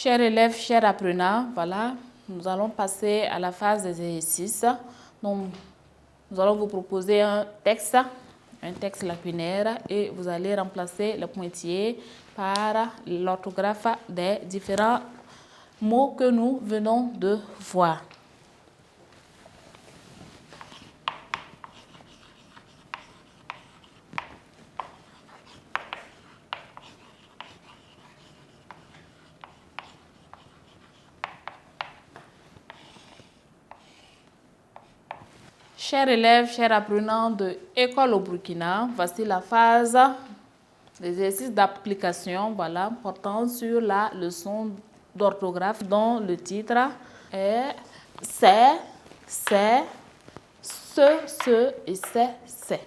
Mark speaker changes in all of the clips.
Speaker 1: Chers élèves, chers apprenants, voilà, nous allons passer à la phase des exercices. Donc, nous allons vous proposer un texte lacunaire et vous allez remplacer le pointillé par l'orthographe des différents mots que nous venons de voir. Chers élèves, chers apprenants de École au Burkina, voici la phase d'exercice d'application, voilà, portant sur la leçon d'orthographe dont le titre est c'est, ce et c'est.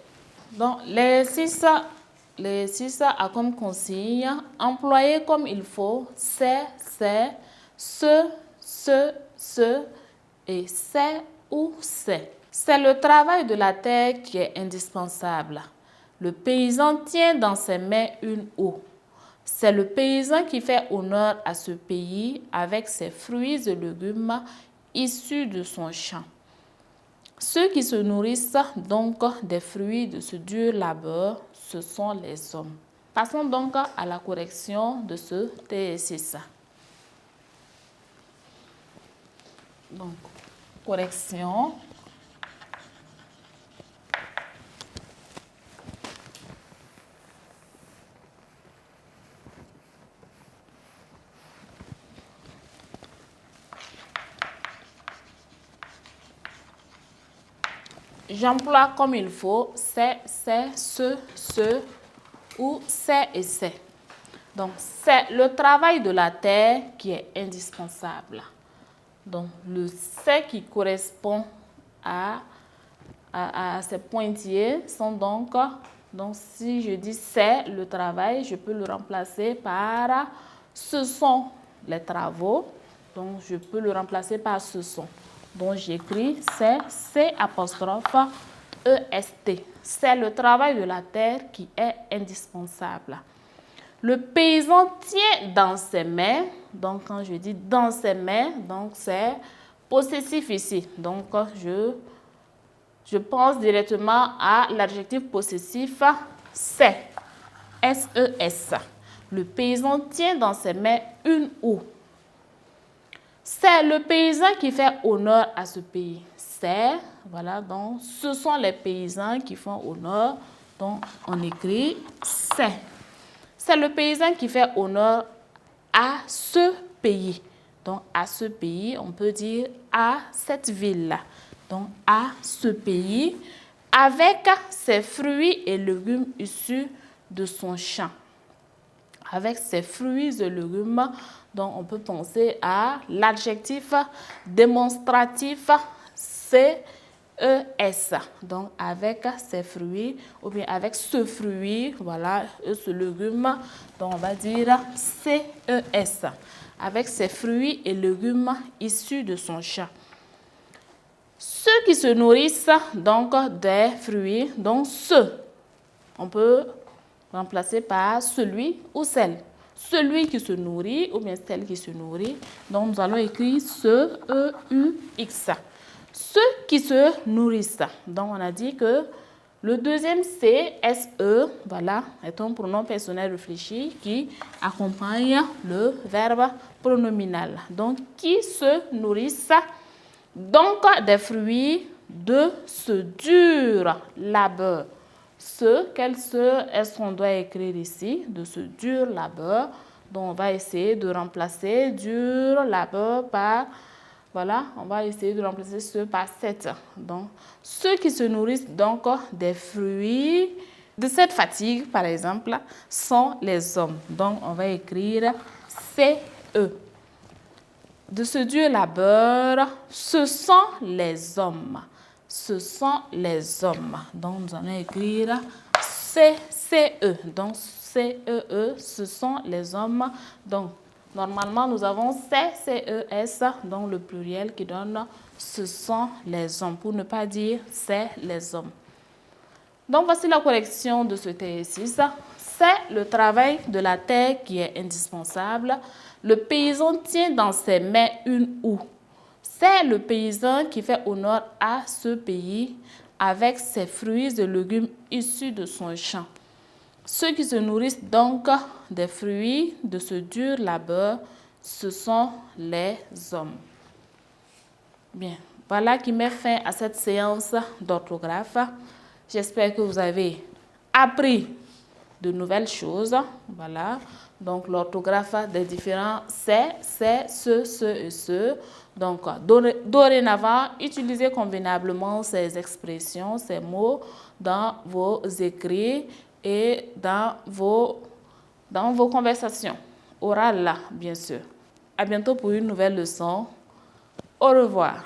Speaker 1: Donc, les six a comme consigne employer comme il faut c'est, ce et c'est ou c'est. C'est le travail de la terre qui est indispensable. Le paysan tient dans ses mains une eau. C'est le paysan qui fait honneur à ce pays avec ses fruits et légumes issus de son champ. Ceux qui se nourrissent donc des fruits de ce dur labeur, ce sont les hommes. Passons donc à la correction de ce exercice. Donc, correction. J'emploie comme il faut c'est, ce ou c'est et c'est. Donc, c'est le travail de la terre qui est indispensable. Donc, le c'est qui correspond à ces pointillés sont donc si je dis c'est le travail, je peux le remplacer par ce sont les travaux. Donc, je peux le remplacer par ce sont. Donc, j'écris c'est apostrophe EST. C'est le travail de la terre qui est indispensable. Le paysan tient dans ses mains, donc quand je dis dans ses mains, donc c'est possessif ici. Donc, je pense directement à l'adjectif possessif c'est, S-E-S. Le paysan tient dans ses mains une eau. C'est le paysan qui fait honneur à ce pays. C'est, voilà, donc ce sont les paysans qui font honneur. Donc, on écrit c'est. C'est le paysan qui fait honneur à ce pays. Donc, à ce pays, on peut dire à cette ville-là. Donc, à ce pays, avec ses fruits et légumes issus de son champ. Avec ses fruits et légumes, donc on peut penser à l'adjectif démonstratif CES. Donc avec ses fruits ou bien avec ce fruit, voilà, ce légume, donc on va dire CES. Avec ses fruits et légumes issus de son champ. Ceux qui se nourrissent donc des fruits, donc on peut remplacer par celui ou celle. Celui qui se nourrit ou bien celle qui se nourrit. Donc, nous allons écrire C-E-U-X. Ceux qui se nourrissent. Donc, on a dit que le deuxième C, S-E, voilà, est un pronom personnel réfléchi qui accompagne le verbe pronominal. Donc, qui se nourrissent donc des fruits de ce dur labeur. Est-ce qu'on doit écrire ici, de ce dur labeur. Donc, on va essayer de remplacer dur labeur par, voilà, on va essayer de remplacer ce par cette. Donc, ceux qui se nourrissent donc des fruits de cette fatigue, par exemple, sont les hommes. Donc, on va écrire C-E. De ce dur labeur, ce sont les hommes. Ce sont les hommes. Donc, nous allons écrire C-C-E. Donc, C-E-E, ce sont les hommes. Donc, normalement, nous avons C-C-E-S, donc le pluriel qui donne ce sont les hommes, pour ne pas dire c'est les hommes. Donc, voici la correction de ce exercice. C'est le travail de la terre qui est indispensable. Le paysan tient dans ses mains une houe. C'est le paysan qui fait honneur à ce pays avec ses fruits et légumes issus de son champ. Ceux qui se nourrissent donc des fruits de ce dur labeur, ce sont les hommes. Bien, voilà qui met fin à cette séance d'orthographe. J'espère que vous avez appris de nouvelles choses. Voilà, donc l'orthographe des différents c'est, ce et ce. Donc, dorénavant, utilisez convenablement ces expressions, ces mots dans vos écrits et dans vos conversations orales, bien sûr. À bientôt pour une nouvelle leçon. Au revoir.